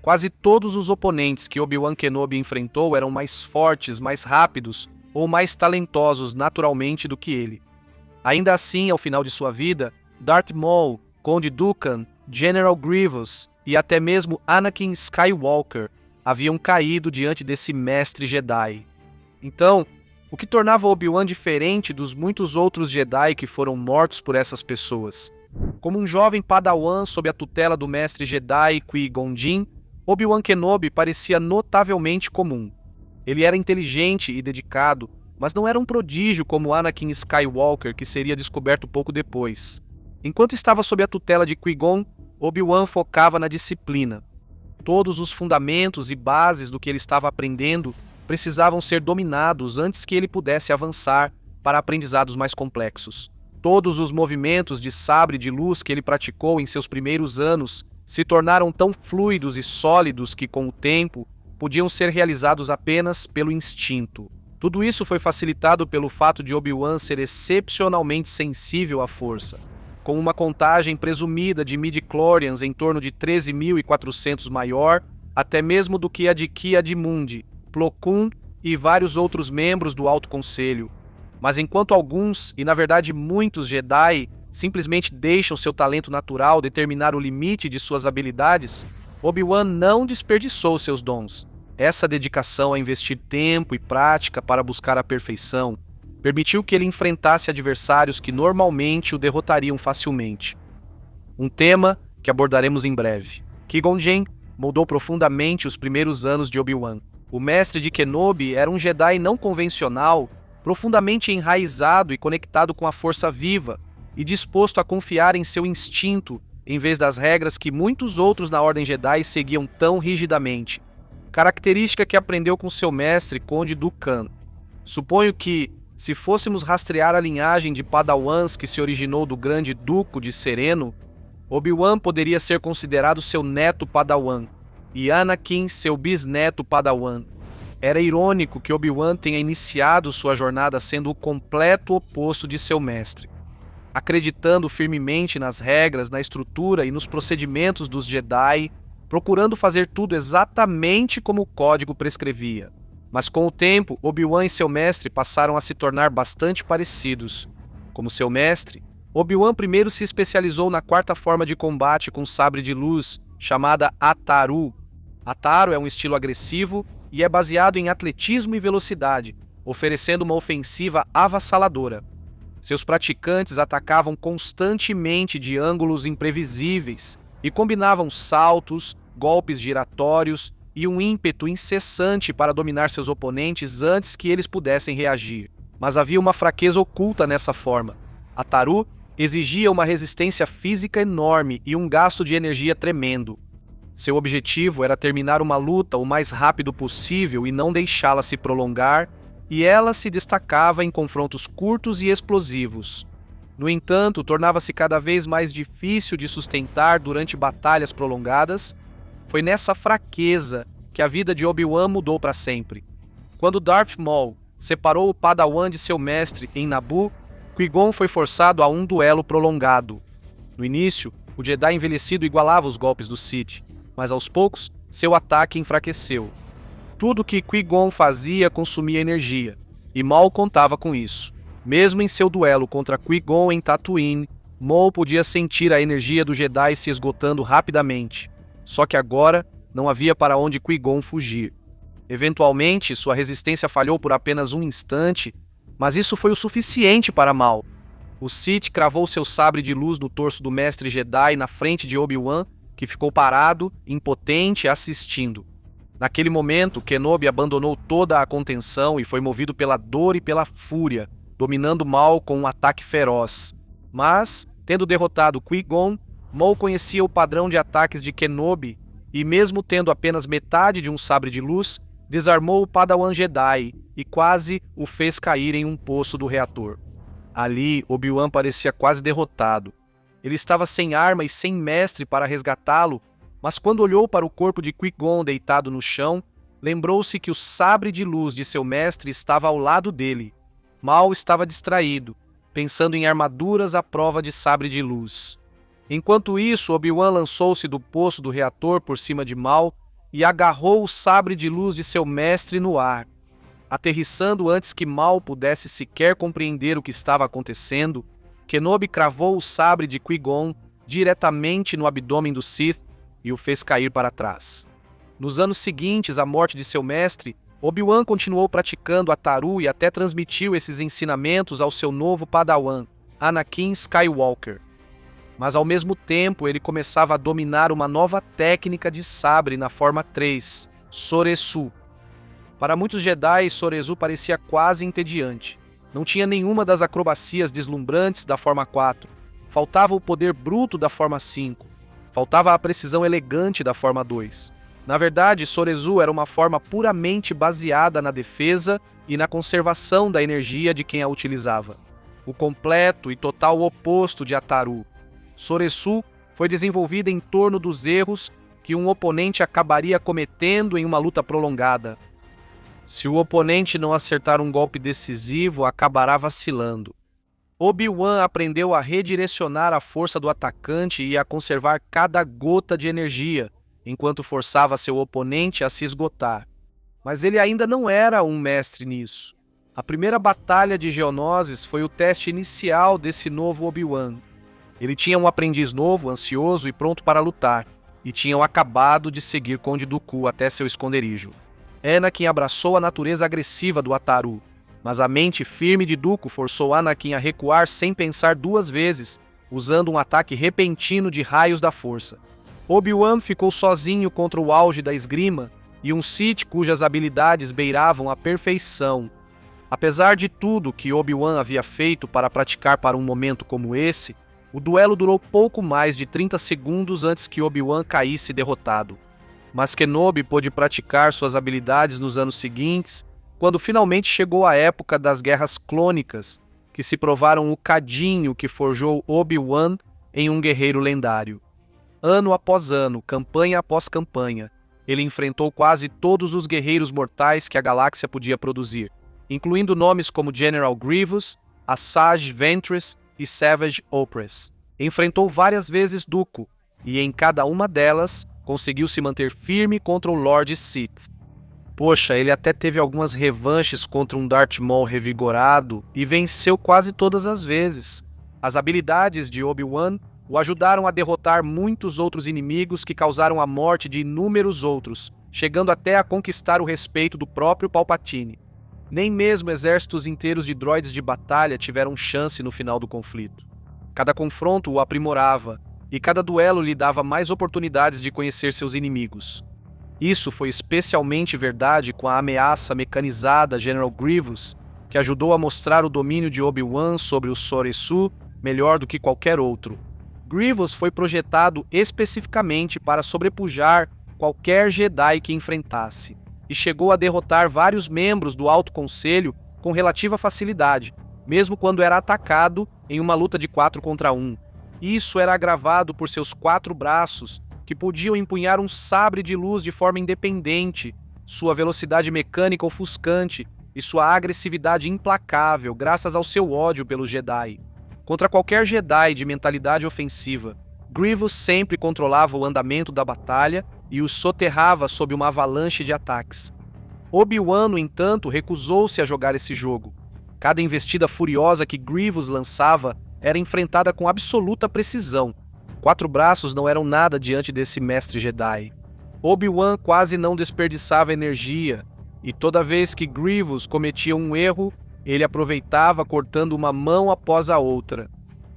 Quase todos os oponentes que Obi-Wan Kenobi enfrentou eram mais fortes, mais rápidos ou mais talentosos naturalmente do que ele. Ainda assim, ao final de sua vida, Darth Maul, Conde Dooku, General Grievous e até mesmo Anakin Skywalker haviam caído diante desse mestre Jedi. Então, o que tornava Obi-Wan diferente dos muitos outros Jedi que foram mortos por essas pessoas? Como um jovem padawan sob a tutela do mestre Jedi Qui-Gon Jinn, Obi-Wan Kenobi parecia notavelmente comum. Ele era inteligente e dedicado, mas não era um prodígio como Anakin Skywalker, que seria descoberto pouco depois. Enquanto estava sob a tutela de Qui-Gon, Obi-Wan focava na disciplina. Todos os fundamentos e bases do que ele estava aprendendo precisavam ser dominados antes que ele pudesse avançar para aprendizados mais complexos. Todos os movimentos de sabre de luz que ele praticou em seus primeiros anos se tornaram tão fluidos e sólidos que, com o tempo, podiam ser realizados apenas pelo instinto. Tudo isso foi facilitado pelo fato de Obi-Wan ser excepcionalmente sensível à força. Com uma contagem presumida de midi-chlorians em torno de 13.400 maior, até mesmo do que a de Ki-Adi-Mundi, Plo Koon e vários outros membros do Alto Conselho. Mas enquanto alguns, e na verdade muitos Jedi, simplesmente deixam seu talento natural determinar o limite de suas habilidades, Obi-Wan não desperdiçou seus dons. Essa dedicação a investir tempo e prática para buscar a perfeição permitiu que ele enfrentasse adversários que normalmente o derrotariam facilmente. Um tema que abordaremos em breve. Qui-Gon Jinn moldou profundamente os primeiros anos de Obi-Wan. O mestre de Kenobi era um Jedi não convencional, profundamente enraizado e conectado com a força viva, e disposto a confiar em seu instinto, em vez das regras que muitos outros na Ordem Jedi seguiam tão rigidamente. Característica que aprendeu com seu mestre, Conde Dooku. Suponho que, se fôssemos rastrear a linhagem de Padawans que se originou do grande Duco de Sereno, Obi-Wan poderia ser considerado seu neto Padawan, e Anakin seu bisneto Padawan. Era irônico que Obi-Wan tenha iniciado sua jornada sendo o completo oposto de seu mestre. Acreditando firmemente nas regras, na estrutura e nos procedimentos dos Jedi, procurando fazer tudo exatamente como o código prescrevia. Mas com o tempo, Obi-Wan e seu mestre passaram a se tornar bastante parecidos. Como seu mestre, Obi-Wan primeiro se especializou na quarta forma de combate com sabre de luz, chamada Ataru. Ataru é um estilo agressivo e é baseado em atletismo e velocidade, oferecendo uma ofensiva avassaladora. Seus praticantes atacavam constantemente de ângulos imprevisíveis e combinavam saltos, golpes giratórios e um ímpeto incessante para dominar seus oponentes antes que eles pudessem reagir. Mas havia uma fraqueza oculta nessa forma. Ataru exigia uma resistência física enorme e um gasto de energia tremendo. Seu objetivo era terminar uma luta o mais rápido possível e não deixá-la se prolongar, e ela se destacava em confrontos curtos e explosivos. No entanto, tornava-se cada vez mais difícil de sustentar durante batalhas prolongadas. Foi nessa fraqueza que a vida de Obi-Wan mudou para sempre. Quando Darth Maul separou o Padawan de seu mestre em Naboo, Qui-Gon foi forçado a um duelo prolongado. No início, o Jedi envelhecido igualava os golpes do Sith, mas aos poucos, seu ataque enfraqueceu. Tudo que Qui-Gon fazia consumia energia, e Maul contava com isso. Mesmo em seu duelo contra Qui-Gon em Tatooine, Maul podia sentir a energia do Jedi se esgotando rapidamente. Só que agora não havia para onde Qui-Gon fugir. Eventualmente, sua resistência falhou por apenas um instante, mas isso foi o suficiente para Maul. O Sith cravou seu sabre de luz no torso do mestre Jedi na frente de Obi-Wan, que ficou parado, impotente, assistindo. Naquele momento, Kenobi abandonou toda a contenção e foi movido pela dor e pela fúria, dominando Maul com um ataque feroz. Mas, tendo derrotado Qui-Gon, Maul conhecia o padrão de ataques de Kenobi e, mesmo tendo apenas metade de um sabre de luz, desarmou o Padawan Jedi e quase o fez cair em um poço do reator. Ali, Obi-Wan parecia quase derrotado. Ele estava sem arma e sem mestre para resgatá-lo, mas quando olhou para o corpo de Qui-Gon deitado no chão, lembrou-se que o sabre de luz de seu mestre estava ao lado dele. Maul estava distraído, pensando em armaduras à prova de sabre de luz. Enquanto isso, Obi-Wan lançou-se do poço do reator por cima de Maul e agarrou o sabre de luz de seu mestre no ar. Aterrissando antes que Maul pudesse sequer compreender o que estava acontecendo, Kenobi cravou o sabre de Qui-Gon diretamente no abdômen do Sith e o fez cair para trás. Nos anos seguintes à morte de seu mestre, Obi-Wan continuou praticando a Taru e até transmitiu esses ensinamentos ao seu novo padawan, Anakin Skywalker. Mas ao mesmo tempo ele começava a dominar uma nova técnica de sabre na forma 3, Soresu. Para muitos Jedi, Soresu parecia quase entediante. Não tinha nenhuma das acrobacias deslumbrantes da forma 4. Faltava o poder bruto da forma 5. Faltava a precisão elegante da forma 2. Na verdade, Soresu era uma forma puramente baseada na defesa e na conservação da energia de quem a utilizava. O completo e total oposto de Ataru. Soresu foi desenvolvida em torno dos erros que um oponente acabaria cometendo em uma luta prolongada. Se o oponente não acertar um golpe decisivo, acabará vacilando. Obi-Wan aprendeu a redirecionar a força do atacante e a conservar cada gota de energia, enquanto forçava seu oponente a se esgotar. Mas ele ainda não era um mestre nisso. A primeira batalha de Geonosis foi o teste inicial desse novo Obi-Wan. Ele tinha um aprendiz novo, ansioso e pronto para lutar, e tinham acabado de seguir Conde Dooku até seu esconderijo. Anakin abraçou a natureza agressiva do Ataru, mas a mente firme de Dooku forçou Anakin a recuar sem pensar duas vezes, usando um ataque repentino de raios da força. Obi-Wan ficou sozinho contra o auge da esgrima e um Sith cujas habilidades beiravam a perfeição. Apesar de tudo que Obi-Wan havia feito para praticar para um momento como esse, o duelo durou pouco mais de 30 segundos antes que Obi-Wan caísse derrotado. Mas Kenobi pôde praticar suas habilidades nos anos seguintes, quando finalmente chegou a época das Guerras Clônicas, que se provaram o cadinho que forjou Obi-Wan em um guerreiro lendário. Ano após ano, campanha após campanha, ele enfrentou quase todos os guerreiros mortais que a galáxia podia produzir, incluindo nomes como General Grievous, Asajj Ventress e Savage Opress. Enfrentou várias vezes Dooku, e em cada uma delas conseguiu se manter firme contra o Lord Sith. Poxa, ele até teve algumas revanches contra um Darth Maul revigorado e venceu quase todas as vezes. As habilidades de Obi-Wan o ajudaram a derrotar muitos outros inimigos que causaram a morte de inúmeros outros, chegando até a conquistar o respeito do próprio Palpatine. Nem mesmo exércitos inteiros de droides de batalha tiveram chance no final do conflito. Cada confronto o aprimorava, e cada duelo lhe dava mais oportunidades de conhecer seus inimigos. Isso foi especialmente verdade com a ameaça mecanizada General Grievous, que ajudou a mostrar o domínio de Obi-Wan sobre o Soresu melhor do que qualquer outro. Grievous foi projetado especificamente para sobrepujar qualquer Jedi que enfrentasse, e chegou a derrotar vários membros do Alto Conselho com relativa facilidade, mesmo quando era atacado em uma luta de 4 contra 1. Isso era agravado por seus 4 braços, que podiam empunhar um sabre de luz de forma independente, sua velocidade mecânica ofuscante e sua agressividade implacável graças ao seu ódio pelos Jedi. Contra qualquer Jedi de mentalidade ofensiva, Grievous sempre controlava o andamento da batalha e os soterrava sob uma avalanche de ataques. Obi-Wan, no entanto, recusou-se a jogar esse jogo. Cada investida furiosa que Grievous lançava era enfrentada com absoluta precisão. 4 braços não eram nada diante desse mestre Jedi. Obi-Wan quase não desperdiçava energia, e toda vez que Grievous cometia um erro, ele aproveitava cortando uma mão após a outra.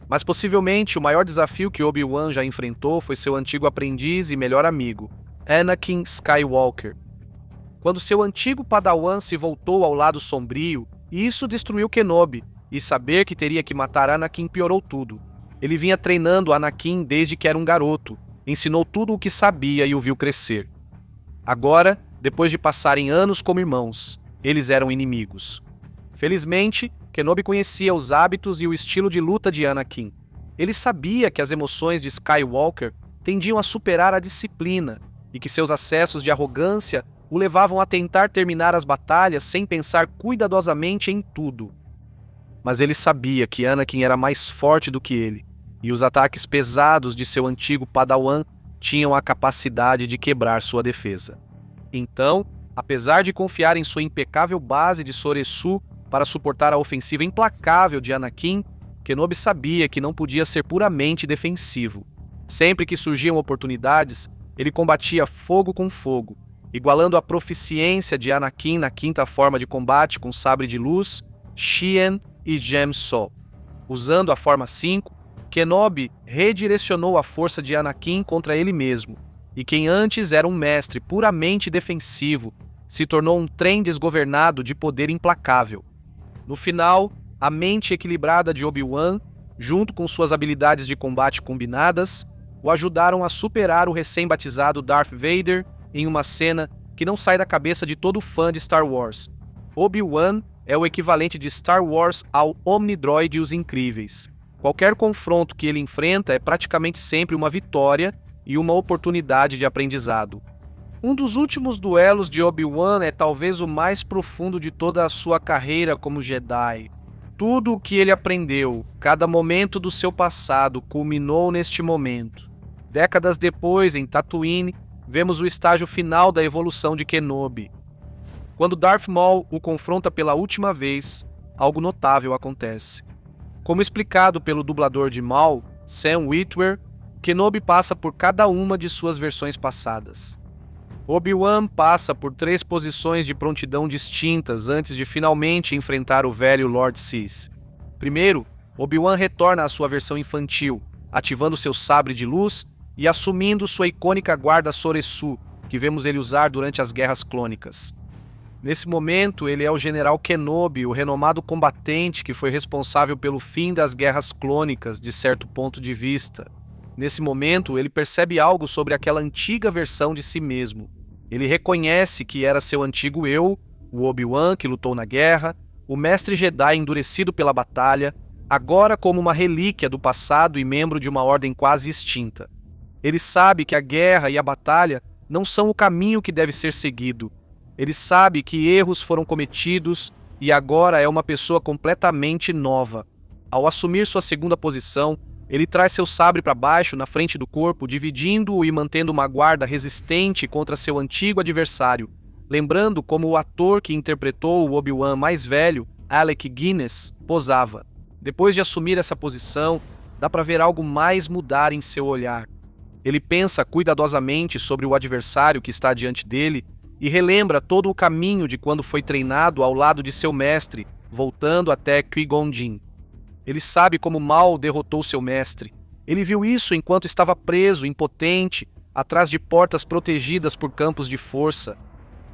Mas possivelmente o maior desafio que Obi-Wan já enfrentou foi seu antigo aprendiz e melhor amigo, Anakin Skywalker. Quando seu antigo padawan se voltou ao lado sombrio, isso destruiu Kenobi, e saber que teria que matar Anakin piorou tudo. Ele vinha treinando Anakin desde que era um garoto, ensinou tudo o que sabia e o viu crescer. Agora, depois de passarem anos como irmãos, eles eram inimigos. Felizmente, Kenobi conhecia os hábitos e o estilo de luta de Anakin. Ele sabia que as emoções de Skywalker tendiam a superar a disciplina e que seus acessos de arrogância o levavam a tentar terminar as batalhas sem pensar cuidadosamente em tudo. Mas ele sabia que Anakin era mais forte do que ele, e os ataques pesados de seu antigo padawan tinham a capacidade de quebrar sua defesa. Então, apesar de confiar em sua impecável base de Soresu para suportar a ofensiva implacável de Anakin, Kenobi sabia que não podia ser puramente defensivo. Sempre que surgiam oportunidades, ele combatia fogo com fogo, igualando a proficiência de Anakin na quinta forma de combate com sabre de luz, Xian e Gem-So. Usando a forma 5, Kenobi redirecionou a força de Anakin contra ele mesmo, e quem antes era um mestre puramente defensivo, se tornou um trem desgovernado de poder implacável. No final, a mente equilibrada de Obi-Wan, junto com suas habilidades de combate combinadas, o ajudaram a superar o recém-batizado Darth Vader em uma cena que não sai da cabeça de todo fã de Star Wars. Obi-Wan é o equivalente de Star Wars ao Omnidroid e os Incríveis. Qualquer confronto que ele enfrenta é praticamente sempre uma vitória e uma oportunidade de aprendizado. Um dos últimos duelos de Obi-Wan é talvez o mais profundo de toda a sua carreira como Jedi. Tudo o que ele aprendeu, cada momento do seu passado, culminou neste momento. Décadas depois, em Tatooine, vemos o estágio final da evolução de Kenobi. Quando Darth Maul o confronta pela última vez, algo notável acontece. Como explicado pelo dublador de Maul, Sam Witwer, Kenobi passa por cada uma de suas versões passadas. Obi-Wan passa por 3 posições de prontidão distintas antes de finalmente enfrentar o velho Lord Sith. Primeiro, Obi-Wan retorna à sua versão infantil, ativando seu sabre de luz e assumindo sua icônica guarda Soresu, que vemos ele usar durante as Guerras Clônicas. Nesse momento, ele é o General Kenobi, o renomado combatente que foi responsável pelo fim das Guerras Clônicas, de certo ponto de vista. Nesse momento, ele percebe algo sobre aquela antiga versão de si mesmo. Ele reconhece que era seu antigo eu, o Obi-Wan que lutou na guerra, o mestre Jedi endurecido pela batalha, agora como uma relíquia do passado e membro de uma ordem quase extinta. Ele sabe que a guerra e a batalha não são o caminho que deve ser seguido. Ele sabe que erros foram cometidos e agora é uma pessoa completamente nova. Ao assumir sua segunda posição, ele traz seu sabre para baixo na frente do corpo, dividindo-o e mantendo uma guarda resistente contra seu antigo adversário, lembrando como o ator que interpretou o Obi-Wan mais velho, Alec Guinness, posava. Depois de assumir essa posição, dá para ver algo mais mudar em seu olhar. Ele pensa cuidadosamente sobre o adversário que está diante dele e relembra todo o caminho de quando foi treinado ao lado de seu mestre, voltando até Qui-Gon Jinn. Ele sabe como Maul derrotou seu mestre. Ele viu isso enquanto estava preso, impotente, atrás de portas protegidas por campos de força.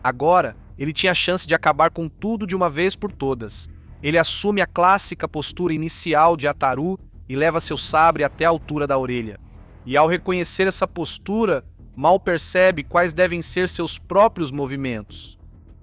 Agora, ele tinha a chance de acabar com tudo de uma vez por todas. Ele assume a clássica postura inicial de Ataru e leva seu sabre até a altura da orelha. E ao reconhecer essa postura, Maul percebe quais devem ser seus próprios movimentos.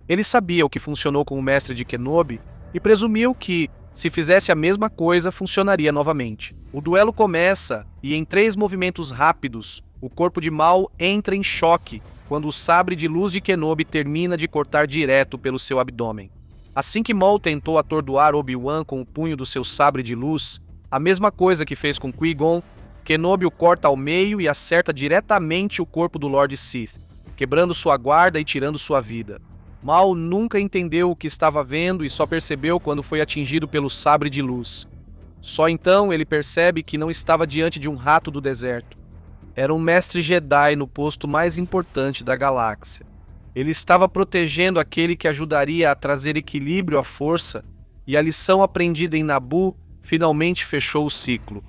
Ele sabia o que funcionou com o mestre de Kenobi e presumiu que, se fizesse a mesma coisa, funcionaria novamente. O duelo começa e, em 3 movimentos rápidos, o corpo de Maul entra em choque quando o sabre de luz de Kenobi termina de cortar direto pelo seu abdômen. Assim que Maul tentou atordoar Obi-Wan com o punho do seu sabre de luz, a mesma coisa que fez com Qui-Gon, Kenobi o corta ao meio e acerta diretamente o corpo do Lord Sith, quebrando sua guarda e tirando sua vida. Maul nunca entendeu o que estava vendo e só percebeu quando foi atingido pelo sabre de luz. Só então ele percebe que não estava diante de um rato do deserto. Era um mestre Jedi no posto mais importante da galáxia. Ele estava protegendo aquele que ajudaria a trazer equilíbrio à força, e a lição aprendida em Naboo finalmente fechou o ciclo.